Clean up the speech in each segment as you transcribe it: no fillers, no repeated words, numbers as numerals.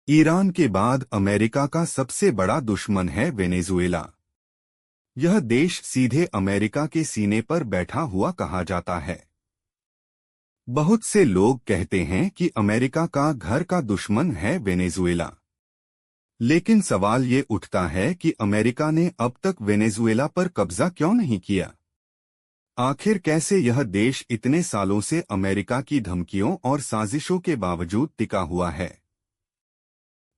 Iran के बाद America का सबसे बड़ा दुश्मन है वेनेजुएला। यह देश सीधे अमेरिका के सीने पर बैठा हुआ कहा जाता है। बहुत से लोग कहते हैं कि अमेरिका का घर का दुश्मन है वेनेजुएला। लेकिन सवाल ये उठता है कि अमेरिका ने अब तक वेनेजुएला पर कब्जा क्यों नहीं किया? आखिर कैसे यह देश इतने सालों से अमेरिका की धमकियों और साजिशों के बावजूद टिका हुआ है?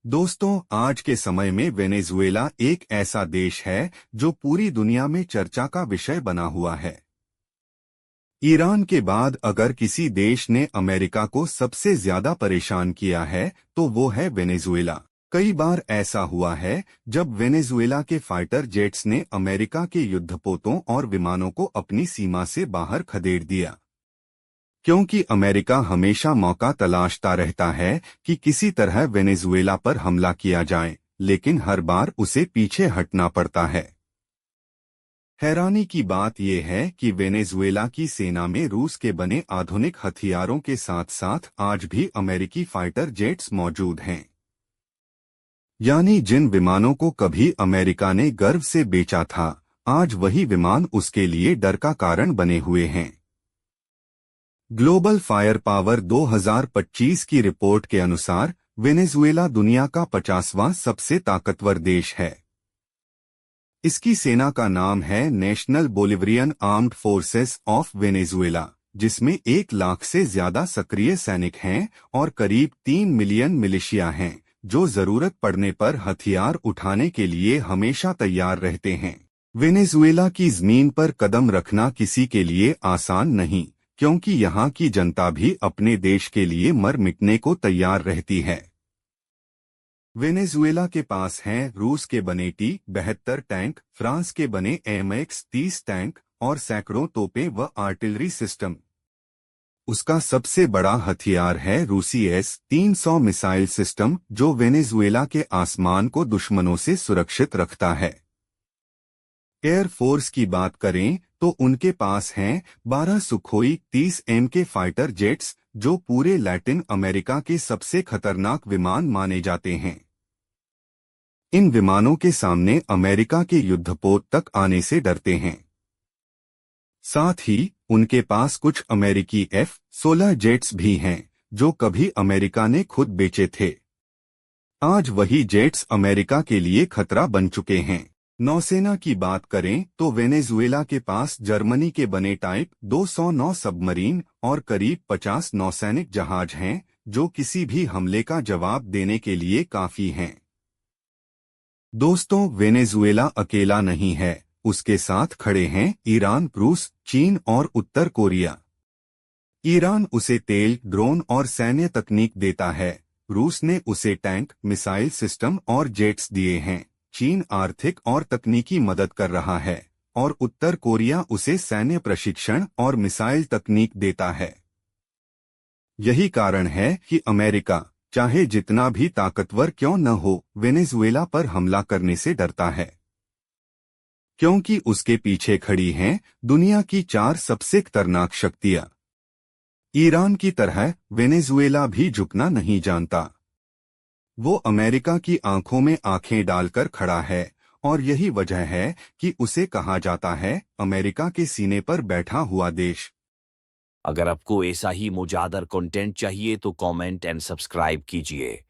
दोस्तों, आज के समय में वेनेजुएला एक ऐसा देश है जो पूरी दुनिया में चर्चा का विषय बना हुआ है। ईरान के बाद अगर किसी देश ने अमेरिका को सबसे ज्यादा परेशान किया है तो वो है वेनेजुएला। कई बार ऐसा हुआ है जब वेनेजुएला के फाइटर जेट्स ने अमेरिका के युद्धपोतों और विमानों को अपनी सीमा से बाहर खदेड़ दिया। क्योंकि अमेरिका हमेशा मौका तलाशता रहता है कि किसी तरह वेनेजुएला पर हमला किया जाए, लेकिन हर बार उसे पीछे हटना पड़ता है। हैरानी की बात यह है कि वेनेजुएला की सेना में रूस के बने आधुनिक हथियारों के साथ साथ आज भी अमेरिकी फाइटर जेट्स मौजूद हैं। यानी जिन विमानों को कभी अमेरिका ने गर्व से बेचा था, आज वही विमान उसके लिए डर का कारण बने हुए हैं। ग्लोबल फायर पावर 2025 की रिपोर्ट के अनुसार वेनेजुएला दुनिया का 50वां सबसे ताकतवर देश है। इसकी सेना का नाम है national Bolivian armed forces of Venezuela, जिसमें 1 लाख से ज्यादा सक्रिय सैनिक हैं और करीब 3 मिलियन मिलिशिया हैं, जो जरूरत पड़ने पर हथियार उठाने के लिए हमेशा तैयार रहते हैं। वेनेजुएला की जमीन पर कदम रखना किसी के लिए आसान नहीं, क्योंकि यहाँ की जनता भी अपने देश के लिए मर मिटने को तैयार रहती है। वेनेजुएला के पास हैं रूस के बने T-72 टैंक, फ्रांस के बने MX-30 टैंक और सैकड़ों तोपें व आर्टिलरी सिस्टम। उसका सबसे बड़ा हथियार है रूसी S-300 मिसाइल सिस्टम, जो वेनेजुएला के आसमान को दुश्मनों से सुरक्षित रखता है। एयर फोर्स की बात करें तो उनके पास हैं 12 सुखोई 30M के फाइटर जेट्स, जो पूरे लैटिन अमेरिका के सबसे खतरनाक विमान माने जाते हैं। इन विमानों के सामने अमेरिका के युद्धपोत तक आने से डरते हैं। साथ ही उनके पास कुछ अमेरिकी F-16 जेट्स भी हैं, जो कभी अमेरिका ने खुद बेचे थे। आज वही जेट्स अमेरिका के लिए खतरा बन चुके हैं। नौसेना की बात करें तो वेनेजुएला के पास जर्मनी के बने टाइप 209 सबमरीन और करीब 50 नौसैनिक जहाज हैं, जो किसी भी हमले का जवाब देने के लिए काफी हैं। दोस्तों, वेनेजुएला अकेला नहीं है, उसके साथ खड़े हैं ईरान, रूस, चीन और उत्तर कोरिया। ईरान उसे तेल, ड्रोन और सैन्य तकनीक देता है। रूस ने उसे टैंक, मिसाइल सिस्टम और जेट्स दिए हैं। चीन आर्थिक और तकनीकी मदद कर रहा है और उत्तर कोरिया उसे सैन्य प्रशिक्षण और मिसाइल तकनीक देता है। यही कारण है कि अमेरिका, चाहे जितना भी ताकतवर क्यों न हो, वेनेजुएला पर हमला करने से डरता है। क्योंकि उसके पीछे खड़ी हैं दुनिया की 4 सबसे खतरनाक शक्तियां। ईरान की तरह वेनेजुएला भी झुकना नहीं जानता। वो अमेरिका की आंखों में आंखें डालकर खड़ा है और यही वजह है कि उसे कहा जाता है अमेरिका के सीने पर बैठा हुआ देश। अगर आपको ऐसा ही मजेदार कंटेंट चाहिए तो कमेंट एंड सब्सक्राइब कीजिए।